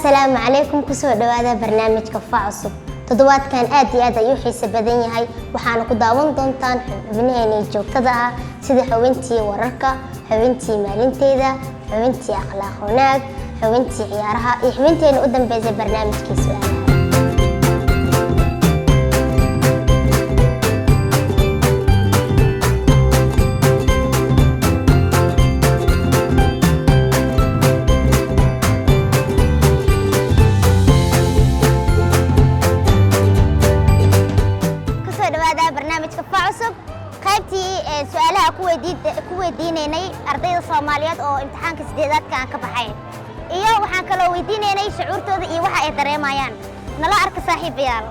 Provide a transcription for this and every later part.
السلام عليكم كسو دوادا برنامج كفاع عصب تضوات كان آد iyo aad ayuu xiisa badan yahay waxaana ku daawan doontaan xubnaheena joogtada ah sida xubintii wararka xubintii maalinteeda xubintii akhlaaq wanaag xubintii ciyaaraha iyo xubinteena u dambeysay barnaamijkiisa su'aalaha سؤالها كويدينيني أرضية الصوماليات أو امتحان كسديدات كان كبحين إياه وحان كلو ويدينيني شعورتو إيه وحا إدريمايان نلا أرك صاحب يالو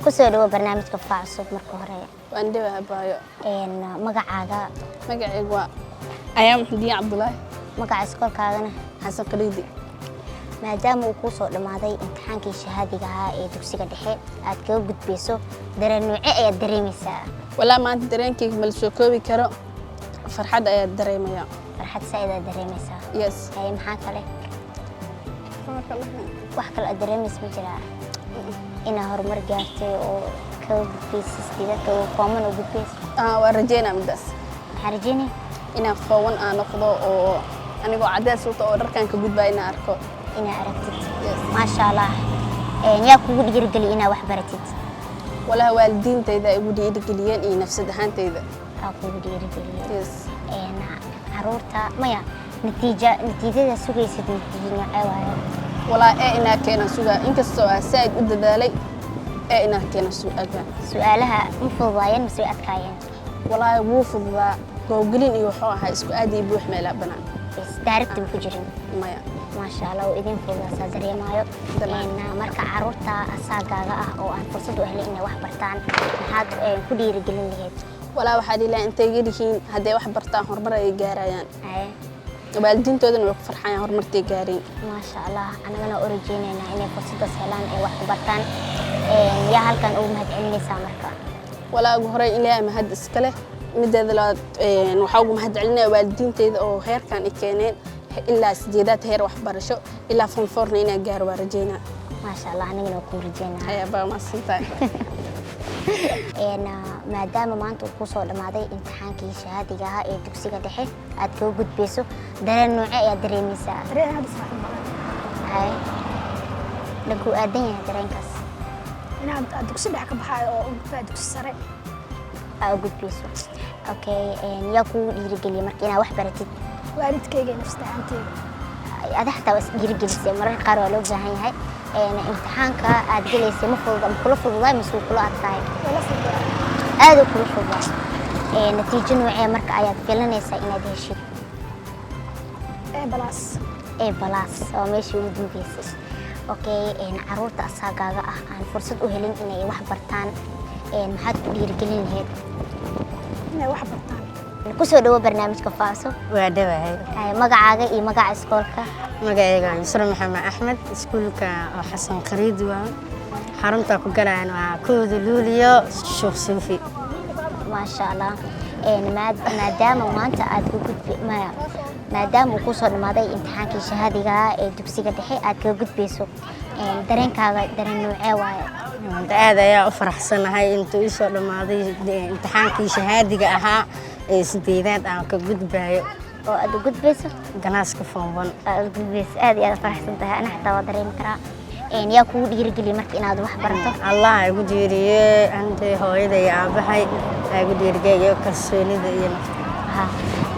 كسر دوا برنامج كفاع عصب مركو هرية. وأندبها بايو. إن مقعدة. مقعد أيام محمدية عبد الله. مقعد سكول كأنا. حسن قريدي. ما دام وكوسو لما ذي امتحان كي شهادة جها دكسي قدحين أتكلم قد بيسو درن نوعية دريمي ساعة. ولا ما أنت درين كي ملسوكوبي كرو فرحة أي دريمي يا. فرحة سعيدة دريمي ساعة. يس. هاي محاك عليك. محاك الله. وحكي الدريمي اسمه جرا. إنها هرمر جارتي أو كود بيسس كذا أو فامن أو بيس. ورجينا من دس. هرجيني. إنها فاون أنا خذوا أو أنا جو عدد سلطة أو ركان كجود باينا أركو. إنها عرفتت. ما شاء الله. يا كود يرجلي إنها وحبرتت. ولا والدين تيدا يبودي يرجليان إيه نفس دهان تيدا. كود يرجلي. يس. عرورتا ما نتيجة سوري سد نتيجة عوارض. ولا إنا كنا سؤال إنك السؤال سائد قد ذلك إنا كنا سؤالها مفضاين مسؤولات كاين ولا وفض جوجلين يوحوها سؤالي بروح ملا بنا بس تعرفت بفجرين ما شاء الله وإذن فضا صدري مايو إن مركع عرورتا الساقة أو أن فرصة أهلي إني وحبرتان هاد كلي رجلين لهيد ولا واحد إلا أنت يجريين هذا وحبرتان هربرة يجاريان والدين تودن وقف فرحان هرمرتي جارين ما شاء الله أنا أوريجيني إني فرصة سهلان وحبرتان يا هل كان أول مهد علمي سامركا ولا جهري إلى مهد إسكله مدة ذلات نحاول مهد علمنا والدين تيد أو هير كان إكانين إلا سجدات هير وحبرشو إلا فنفورنا إنا جار ورجينا ما شاء الله أنا أوريجينا هيا بقى ما سنتين ما دام ما أنت وقصوا لما ذي امتحانك شهادة جها دكسي قدحي أتكو قد بيسو درن نوعية دريمي ساعة درين هذا صح هاي لقو أدين درين كاس أنا دكسي دعك بحاجة أو دكسي سريع أو قد بيسو أوكي ياكو يرجلي مركينا وحبرتي والد كيجي نفس تعنتي هذا حتى بس يرجلي مرة قاروا لو زهاي هاي امتحانك أدجلسي مفروض كل فضلاء مسوي كل أطاي ولا فضلاء هذا كل فضلاء نتيجة نوعية مرك آيات فيلنا يسا إن هذا الشيء بلاس بلاس أو ماشي ودين بيسس أوكي عرورت أساقا عن فرصة أهلين إني وحبرتان محاد يرجلين هيد إني وحبرتان كسو دوا برنامج كفاسو وادبا هاي مقعاga iyo magaca iskoolka magacayga Yusra Maxamed Axmed iskoolka Xasan Qariid waa xarunta ku galaan waa kooda luuliyo Sheekh Suufi ma sha Allah maadaama maanta aad ku gudbi maadaama ku soo dhamaaday imtixaankii shahaadiga ee dugsiga dhexe aad ka gudbeyso dareenkaaga dareen noocee waaye aad ayaa u faraxsanahay intuu soo dhamaaday imtixaankii shahaadiga ahaa sideedaad aan ka gudbayo oo aad u gudbayso ganaaska foomban aad u gudbayso aad iyo aad faraxsan tahay ana xataa waa dareemi karaa yaa kugu dhiirigeliya marka inaad wax barato allah igu dhiiriyey ante hooyada iyo aabahay igu dhiirigay iyo kalsoonida iyo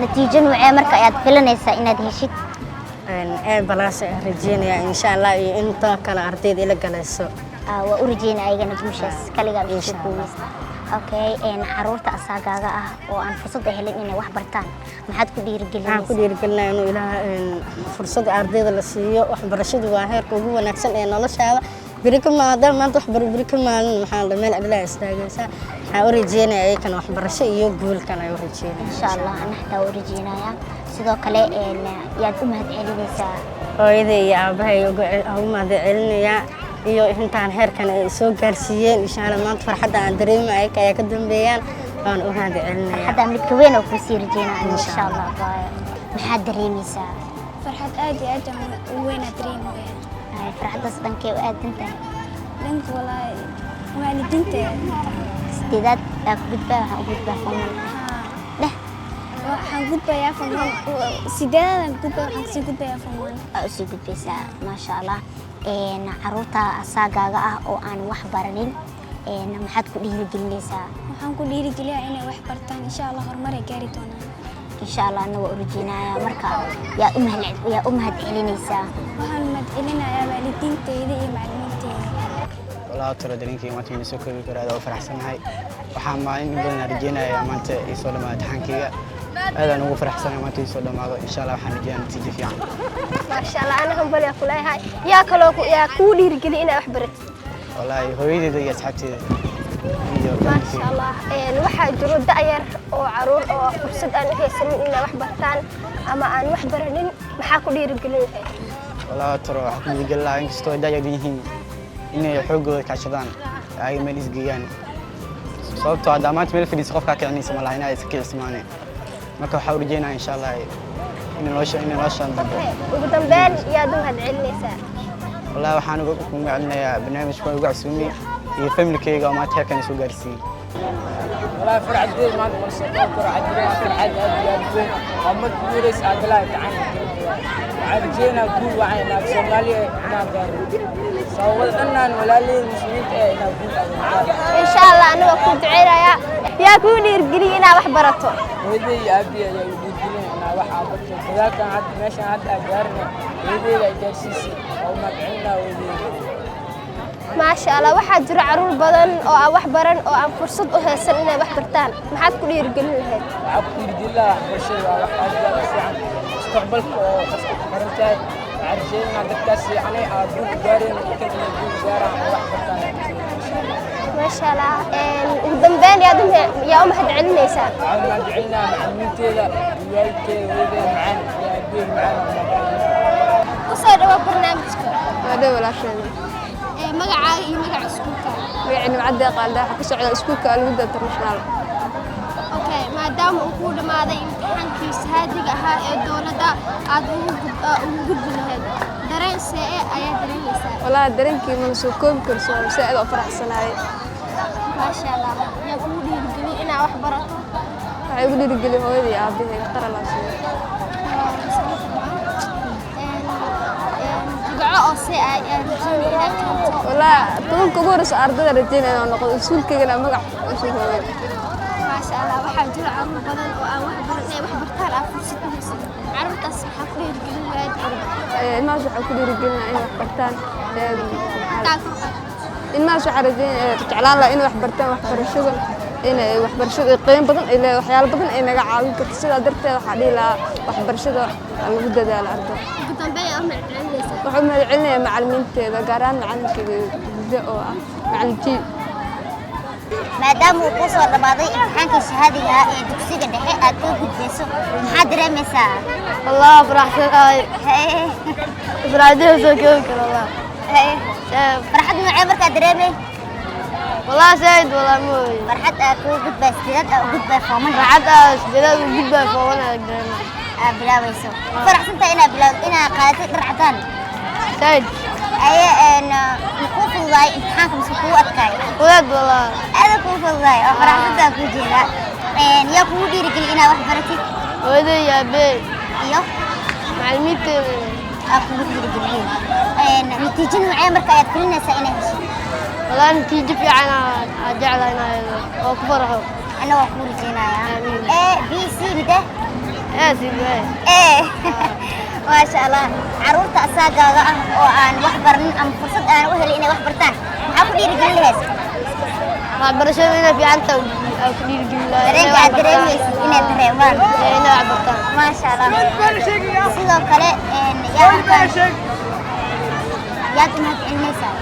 natiijo nuucee marka ayaad filanaysaa inaad heshid balaas rajeynaya insha allah iyo inta kale ardayda ila galayso waa u rajeynaya ayagana guushaas kaligaa insha Allah okay caruurta asaagaaga ah oo aan fursad helin inay wax bartaan maxaad ku dhiirigelinaysaa waxaan ku dhiirigelinayaa inuu ilaahay fursad ardayda la siiyo waxbarashadu waa heerka ugu wanaagsan ee noloshaada بريكم ما دام ما تحبر بريكم ما محل مال أبلا استاجسا أوريجينا أي كان وحبر شيء يقول كان أوريجينا إن شاء الله نحن أوريجينا يا سيدا كلا يا أمها تعلمي سا وإذا يا أبهي أمها تعلمي iyo intaan heerkan ay soo gaarsiiyeen insha Allah maanta farxadda aan dareemayo ay ka dambeeyaan aan u mahad celinaya farxadda mid ka weyn oo ku sii rajeynaa insha Allah maxaad dareemaysaa farxad aad iyo aad u weyn dareemaya farxaddaas dhankee u aadantahay dhanka walaahi waalidiinteeda sideedaad ku gudbaa waxaan u gudbaa foman dheh waxaan gudbayaa foman sideedaad gudbaa waxaan sii gudbayaa foman sii gudbaysaa maasha Allah caruurta asaagaaga ah oo aan wax baranin maxaad ku dhiirigelinaysaa waxaan ku dhiirigeliyaa inay wax bartaan insha Allah horumar ay gaari doonaan insha Allah ana waa urujinaya marka yaa u mahad celinaysaa waxaan mahad celinayaa waalidiinteyda iyo macallimiinteyda والله ترى دلينكي ما تيجي نسوي كل هذا وفرح سنهاي وحامين قلنا رجينا يا ما أنت يسولف ما تحنكية هذا نو فرح سنة ما تيجي يسولف ما إن شاء الله حنرجع نتيجة في عام ما شاء الله أنا هم بلي أقول هاي يا كلو يا كودي رجلي أنا أحبرت والله هو يدي يسحبتي ما شاء الله الواحد جرود داير أو عرور أو فرصة أنا هي سنين إنا وحبرتان أما أنا وحبرنين محاكو دي رجلي والله ترى حكم رجال الله إنك استوى داير دينهم إنه يحوجوا كاشدان أي ماليس جيان صوت عدامات ملف اللي سقف كأني سمع الله هنا يسكيل سمعني ما كحاول رجينا إن شاء الله إن نوشة وقدام بين يا دوم هالعلني ساعة والله وحنا نقول عندنا برنامج كون وقع سومي يفهم لك إيه قامات هيك كان يسوق رسي والله فرع الدين ما تقول سقف فرع الدين فرع الدين قامت بيرس أدلاه تعاني عرجينا كل وعينا سوماليا نقدر صوّدنا ولا لي مسلمين نقول إن شاء الله أنا وكنت عيرة يا كوني رجلينا وحبرته ويدي يا أبي يا يقولين أنا وحابته كذا كان عاد ماشي عاد أجارنا ويدي لا يجلسي أو ما بعنا ويدي ما شاء الله واحد جرى عرول بدن أو وحبرن أو عن فرصة أهل إنه وحبرتان ما حد كل يرجلين هاد عبد الله برشة واحد جالس مستقبلك وخصك فرنتاي عرجينا دكاسي يعني أبوك جارين وكل يجون جارا وحبرتان ما شاء الله قدام بين يا دم يا أم هاد علمي سام عنا جعلنا معلمين تيلا وياك ويدي معنا يا أبي معنا وصار هو برنامجك هذا ولا شيء مقعة مقعة سكوكا يعني معدي قال ده حكي على سكوكا المدة انترناشونال أوكي ما دام أقول ما هذا امتحان كيس هذه الدولة ده عاد وجود هذا درين ساء أي درين ساء والله درينكي من سوكم كرسو سائل وفرح سناي ما شاء الله يقول لي رجلي أنا وحبرته يقول لي رجلي هو يا عبد يختار الله والله طول كبرس أرضنا رجينا نقول السول كنا مقع ما شاء الله واحد جرى عمر بدل أو واحد برتال أفرس عرفت أصبح كل رجال الناس وحكوا رجالنا إنه وحبرتان الناس وحرجين رجعلان لا إنه وحبرتان وحبر الشغل إنه وحبر الشغل قيم بدن إلى وحيال بدن إنه قاعد كتسير درته وحدي لا وحبر الشغل المدة ده الأرض قدام بيا أمر وحنا العلم معلمين تيدا قارن معلم كذا بدأوا معلمتي ما دام وقصوا الرباضي امتحانك الشهادة هي دكسية دحية أكيد بيسو محاضرة مساء والله فرحت فرحت وسكوك والله فرحت معي مركز دريمي والله سعيد والله موي فرحت أكو قد بستيرات أو قد بفومن فرحت سعيد وقد بفومن دريمي بلا ويسو فرحت أنت هنا بلا هنا قالت درعتان سعيد أي إن نكون في الضاي امتحانك مسكوا أتكاي ولد والله هذا كون في الضاي فرحت أنت أكو جيلا إن يا كودي رجلي هنا وحبرتي ولد يا بي iyo macallimiinteeda aa kugu dhiirigeliyeen natiijo noocee marka ayaad filinaysaa inay hesho walaa natiijo fiican aan jeclahay inaan helo oo ku faraxo ana waa kuu rajeynayaa a b c mide maasha allah caruurta asaagaaga ah oo aan wax baranin ama fursad aan u helin inay wax bartaan maxaa ku dhiirigelin lahayd waxbarashada inay fiican tahay aan ku dhiirigelin lahaa dareenka aad dareemaysid inay dareemaan inay wax bartaan maasha allah sidoo kale yaad u mahadcelinaysaa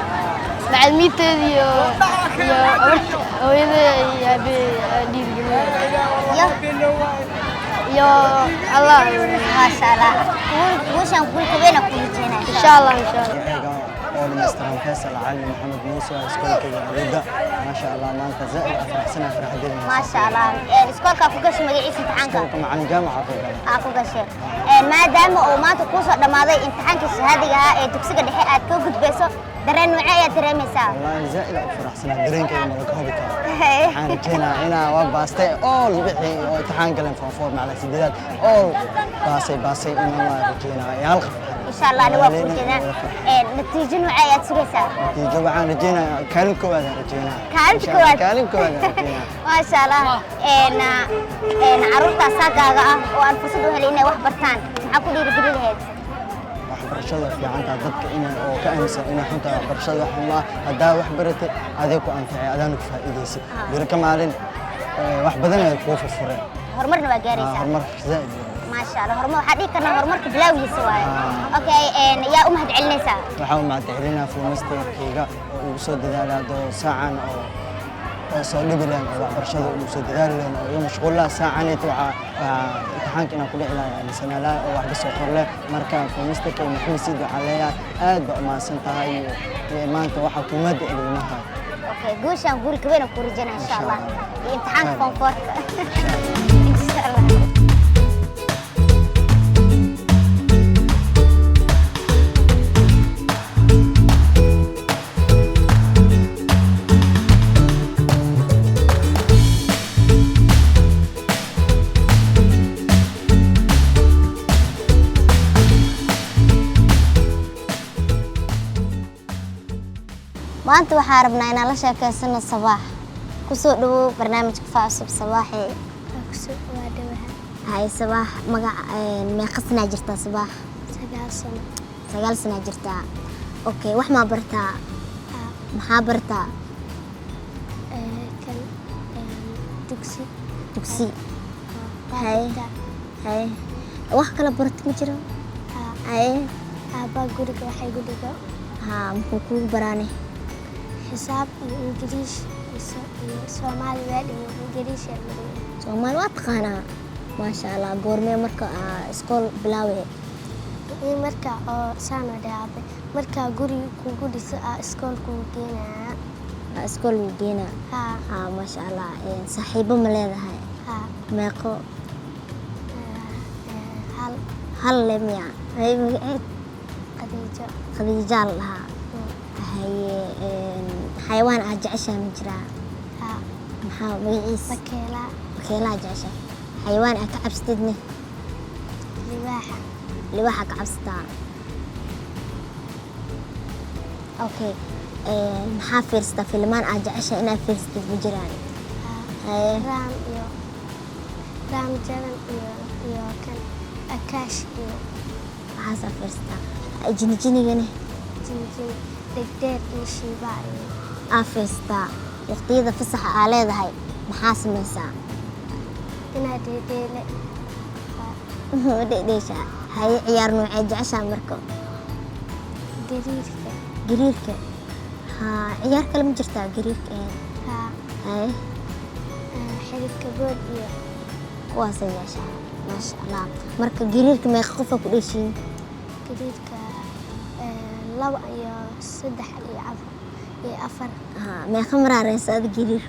macallimiinteeda iyo hooyada iyo aabbahay aan dhiirigelin iyo allah maasha allah guushaan guulka weyn aan ku rajeynaya insha allah oo dhamaystiran Faisal Cali Maxamed Muuse iskoolkayga Abuda maasha Allah maanta zaid afraxsana farxadeena maasha allah iskoolka ku gashay magaciisa imtixaanka iskoolka macallin jaamaca ku galay ku gashay maadaama uu maanta ku soo dhamaaday imtixaankii shahaadiga ah ee dugsiga dhexe aad ka gudbayso dareen noocee ayaad dareemaysaa wallahi zaid afraxsana dareenkayga ma laga hubi karo waxaan rajeynayaa inaan waa baastay all wixii oo imtixaan galeen form macallin sideedaad all baasay inaan waa rajeynayaa hal إن شاء الله أنا واقف كذا نتيجة نوعية سويسا نتيجة وعن رجينا كان كواد رجينا كان كواد رجينا ما شاء الله إن عروض ساقة وأنفسدوا هلينا وحبرتان معكم يرجلي هاد waxbarashada fiican tahay dadka inay oo ka aaminsan inay xunta waxbarashada wax ma hadaa wax baratay adeeg ku anfacay adaan ku faa'iideysid birka maalin wax badan ay ku furfureen horumarna waa gaaraysaa horumar zaid ما شاء الله هرمو حديث كنا هرمرك بلاوي سواي أوكي يا أمهد علنسا waxaan u mahadcelina fuumasteerkayga oo uu soo dadaalaado saacan oo soo dhibilaan waxbarashada uu soo dadaalaan oo mashquulada saacan inta imtixaanka inaan ku dhicilaa sanala oo wax ka soo qorle marka fuumasteerkay maxay sid waxa leeyahay aad ba umaasan tahay maanta waxa kuumada ilmaha أوكي قوشان قول كبيرة كورجنا إن شاء الله امتحان كونفورت إن شاء الله maanta waxaan rabnaa inaan la sheekaysano Sabaax ku soo dhawow barnaamijka Faacusub Sabaaxi waa dhawaha hay Sabaax magac meeqa sano jirtaa Sabaax 9 sano jirtaa okay wax ma bartaa maxaa bartaa kan dugsi hay wax kala barta ma jiro hay aabba guriga waxay guriga muxuu kugu baraanay حساب إنجليش Soomaali weel iyo Ingiriis Soomaali waa taqaanaa ما شاء الله goormee marka iskool bilaawe marka oo sano dhaabay marka guriga kugu dhisa iskool ku geenaa iskool u geena ما شاء الله saaxiibo ma leedahay meeqo hal lemya hay Khadiija laha حيوان أجعشه مجرى محاو ميعيس بكيلا أجعشه حيوان أكعب ستدني لواحة أكعب ستا أوكي محا فيرستا فيلمان أجعشه إنا فيرستا مجراني رام جرن iyo kan akash iyo حاسة فيرستا جيني جيني دكتور إيشيبا أفستا وقتيدا فسح على هاي محاسن مسا أنا ديديلة ديشا هاي عيار نوعي جعشا مركو قريرك ها عيار كلام جرتا قريرك هاي حلف كبود واسي جعشا ما شاء الله مركو قريرك ما يخوفك وليشين قريرك لو يا صدح يا أفر ما خمرة رئيس هذا قرير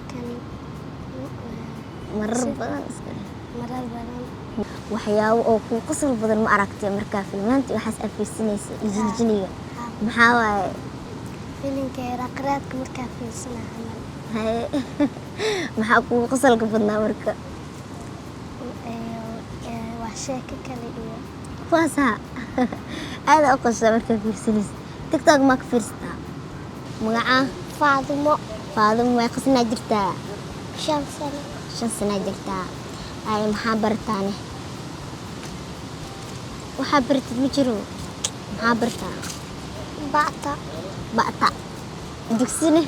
كان مرر بدن وحياو أو قصر بدن ما أركت مركا في المنطقة وحس في السنة الجنية محاوى فيلم كرقرات مركا في السنة عمل هاي maxaa kugu qosolka badnaa marka waa sheeko kale iyo kuwaasaa aada u qosla markaa fiirsanaysa tiktok maa ka fiirsataa magacaa Faadimo way qasnaa jirtaa 5 sano 5 sanaa jirtaa ay maxaa barataane waxaa baratid ma jiro maxaa bartaa ba'ta dugsine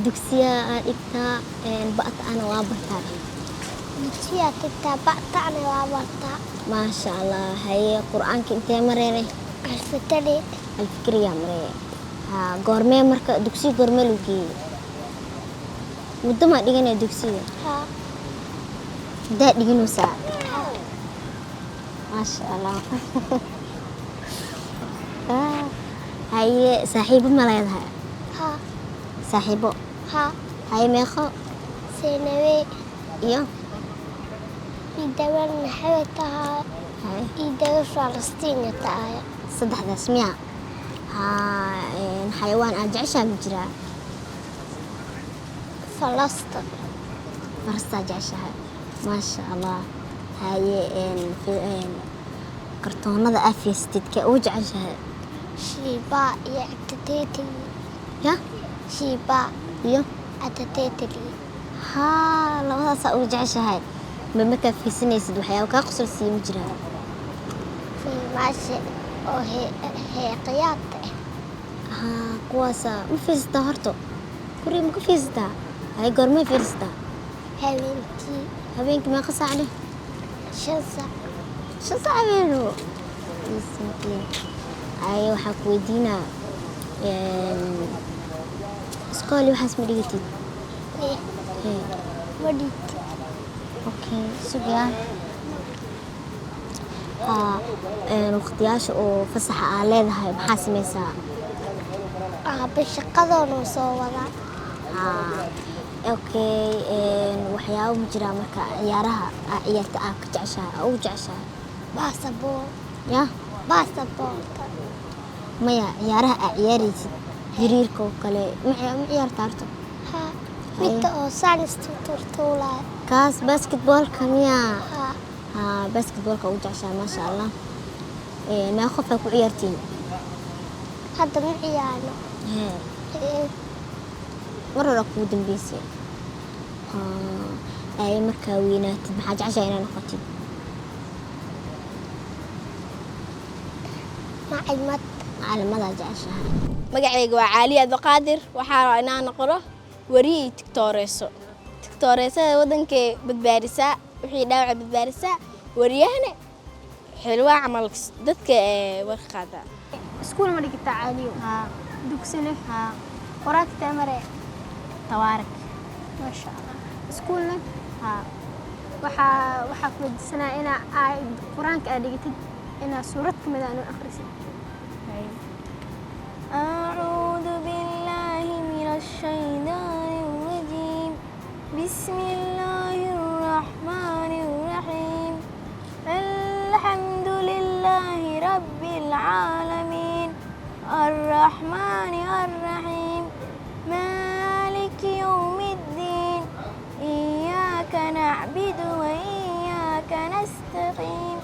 dugsiya aad dhigtaa ba'ta ana waa bartaa dugsiya tagtaa ba'tana waa bartaa maasha allah haye qur-aanka intee mareene alfikriya maree goormee marka dugsiga goormee lagu geeyey muddo maa dhiganaya dugsiga daa dhiganaysaa maasha allah haye saaxiibo ma leedahay saaxiibo haye meeqo Senawe iyo idawan maxay tahay idawa Falastiin tahay saddexdaas miya xayawaan aad jeceshaa ma jiraa farastaa jeceshahay maasha allah haye kartoonada aad fiirsatidkee ugu jeceshahay Shiba iyo Atateteli ya Shiba iyo Atateteli labadaasaa ugu jeceshahay ma markaa fiirsanaysid waxyaaba kaa qosol siiya ma jiraa filmaasha oo heeqiyaadka kuwaasaa ma fiirsataa horta guriga ma ka fiirsataa haye goormee fiirsataa habeenkii meeqa saac leh 5 saac 5 saac habeeno haye waxaa ku weydiinaa iskooli waxaas ma dhigatid wadid okay sugayaan waqtiyaasha oo fasaxa aa leedahay maxaa samaysaa aabbe shaqadoona soo wadaa okay waxyaabo ma jiraa marka ciyaaraha ciyaarta aad ka jeceshahay ugu jeceshahay basketball ya maya ciyaaraha aad ciyaaraysid xiriirka oo kale ma ciyaartaa horta midda oo saanis turtuulaya kaas basketballka miya basketballka ugu jeceshahay maasha allah mee qof aa ku ciyaartiin hadda ma ciyaarno mar hore kugu dambeysay ay markaa weynaatid maxaa jeceshahay inaad noqotid macalimadaa jeceshahay magacayga waa caali abdiqaadir waxaa rabaa inaan noqono wariye iyo tiktooreysada wadankay badbaadisaa wixii dhaawaca badbaadisaa wariyahana xilwaa camal dadka warka qaadaa iskuul ma dhigtaa caaliyo dugsine qoraagta mare tawaarak maasha allah iskuulna waxaa ku weydiisanaa inaa qur-aanka aad dhigatid inaa suurad ka mid aanu akhrisid أعوذ بالله من الشيطان الرجيم بسم الله الرحمن الرحيم الحمد لله رب العالمين الرحمن الرحيم مالك يوم الدين إياك نعبد وإياك نستقيم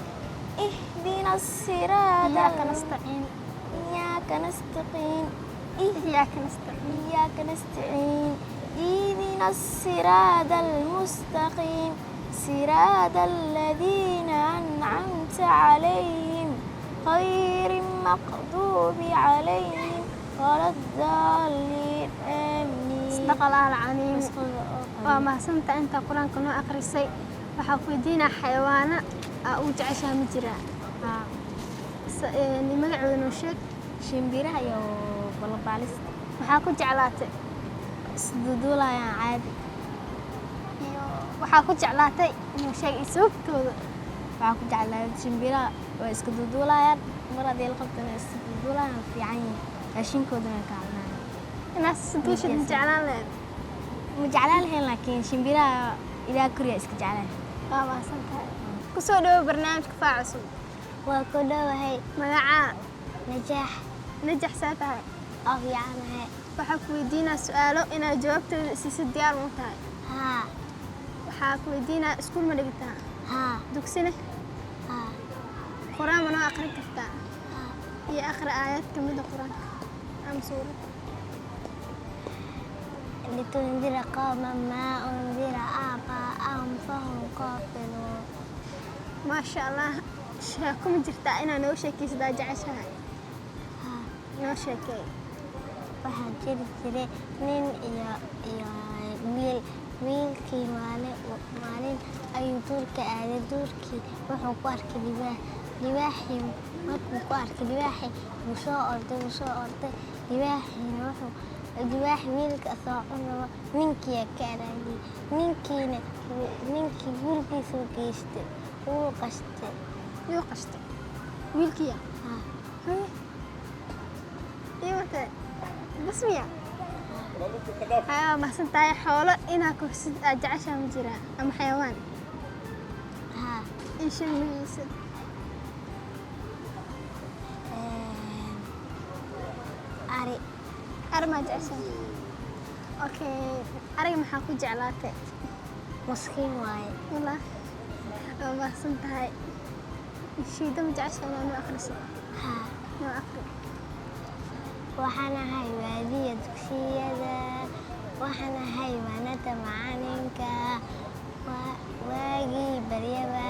اهدنا الصراط iyaaka nastaciin إياك نستقيم iyaaka nastaciin اهدنا الصراط المستقيم صراط الذين أنعمت عليهم غير المغضوب عليهم ولا الضالين آمين صدق الله العظيم waa mahadsantaa intaa qur-aanka noo akhrisay waxaa ku weydiinaa xayawaana ugu jeceshaha ma jiraa magacooda noo sheeg shimbiraha iyo balabaalista waxaa ku jeclaatay isduduulayaan caadi iyo waxaa ku jeclaatay inuu sheeg iyo sababtooda waxaa ku jeclaa shimbiraha waa iska duduulayaan mar haddii la qabtana iska duduulayaan fiican yihiin raashinkoodana way kacabnayaan inaad saduushad ma jeclaan lahayd ma jeclaan lahayn laakiin shimbiraha ilaa koriya iska jeclaan waa mahadsantahay kusoo dhawo barnaamijka faa cusub waa ku dhowahay magacaa najaax saa tahay oo fiicanahay waxaa ku weydiinaa su-aalo inaad jawaabtooda siisa diyaar u tahay ها waxaa ku weydiinaa iskuul ma dhigataa ها dugsine ها quraan ma noo aqrin kartaa iyo akhri aayad ka mid ah quraanka ama suurad لتنذر قوما ما أنذر آباءهم فهم غافلون maasha allah sheeko ma jirtaa inaa noo sheekaysadaa jeceshahay ها noo sheekay waxaa jiri jiray nin iyo wiilkii maalin ayuu duurka aaday duurkii wuxuu ku arkay libaaxii markuu ku arkay libaaxii wuu soo orday libaaxiina libaaxi wiilka soo cunaba ninkiiya ka araagiyey ninkii gurigiisuu geystay wuu qashtay yuu qashtay wiilkiya haa iyo wata basmiya haa mahadsan tahay xoolo inaa korsid aad jeceshaa ma jiraa ama xayawaan haa ii sheeg magaciisa ari ari maa jeceshaa okay ariga maxaa ku jeclaatay maskiin waaye wallah waa mahadsan tahay shiida ma jeceshaa inaa noo akhriso haa noo akhri waxaan ahay waadiya dugsiyada waxaan ahay waanada macalinka waagii baryaba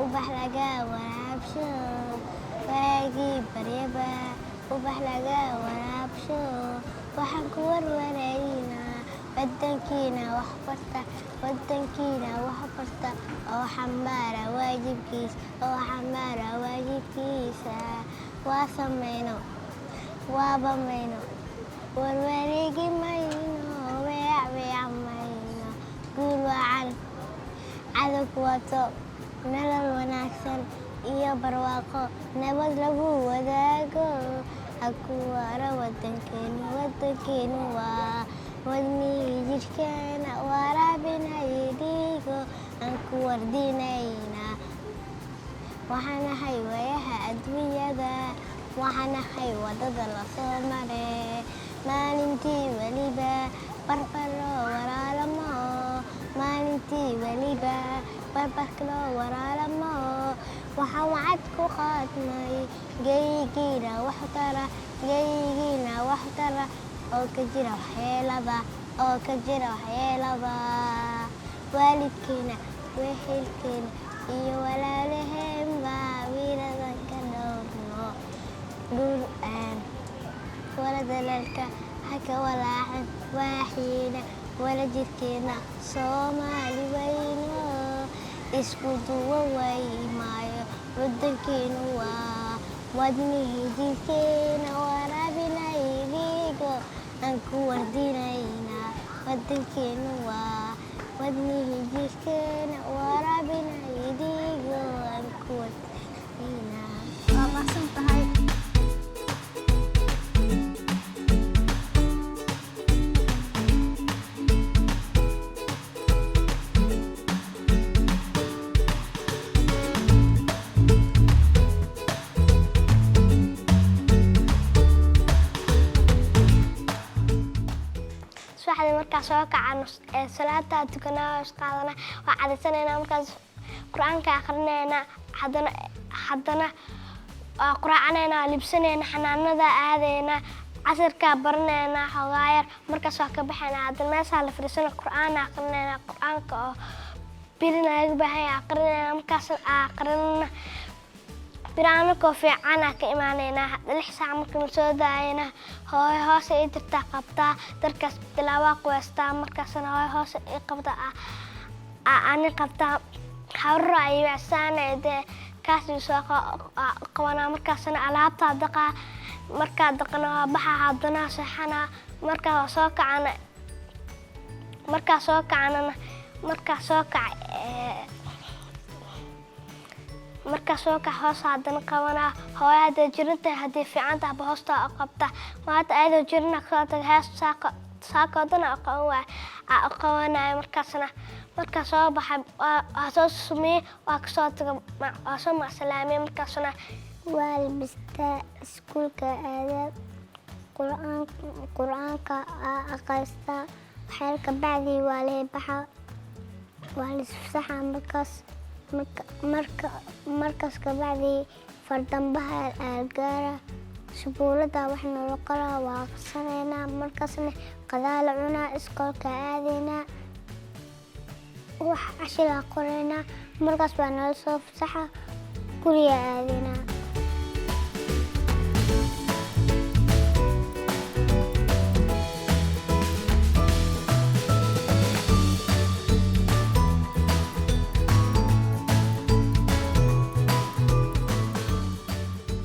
ubax laga waraabsho waagii baryaba ubax laga waraabsho waxaan ku warwaraynaa wadankiina wax barta oo xambaara waajibkiisa waa samayno waaba mayno warwareegi mayno weeca mayno guul wacan cadog wato nolol wanaagsan iyo barwaaqo nabad lagu wadaago haku waara wadankeenu waa wadnihii jidhkeena waraabinayo dhiigo aan ku wardinaynaa waxaan ahay waayaha adduunyada waxaan ahay wadada la soo mare maalintii weliba barbarloo waraalamo maalintii weliba barbarkaloo waraalamo waxaan wacad ku qaadnay geygiina wax tara oo ka jira waxyeelada waalidkeena wehelkeena iyo walaalaheenba wiiladan ka dhowrno wala dalalka haka walaacan waaxiina wala jirkeena soomaali weyno isku duwo waymaayo wadankeenu waa wadnihii jidhkeena waraabinay dhiigo aan ku wardinaynaa wadankeenu waa wadnihii jidhkeena waraabinay dhiigo aan ku wardinaynaa waa mahadsan tahay markaas soo kacano salaada tukanaa isqaadana waa cadaysanayna markaas quraanka akhrinayna haddana waa quraacanayna libsanayna xanaanada aadayna casirka baranayna xogaayar markaas waa ka baxayna haddana meesha la fariisana quraan akhrinayna quraanka oo birina laga baahay akhrinayna markaas akhrinayna biraano ko fiican ka imaanayna 6 saac markii soo daayna hooy hoos ay jirta qabta darkaas tilaawa qoysta markaasna hooy hoos ay qabta aan qabta hawra ay wasaanayde kaas soo qawana markaasna alaabta daqa marka daqana baxa hadana saxana marka soo kacana marka soo kac hoos haddana qabana hooyada jirta hadii fiican tahay hoosta qabta maanta ayado jirna ka tag hees saaqadana qawana marka soo baxay soo sumee waa ka soo tag soo ma salaamay markaasna waalbista iskuulka aadad quraanka aqaysta waxyar ka bacdi waa la baxa waa la isfasaxa markaas ka bacdi fardambaha gaara shubuulada waxna la qoraa waa qasanaynaa markaasna qadaala cunaa iskoolka aadaynaa wax cashiga qoraynaa markaas baa nala soo fasaxa guriga aadaynaa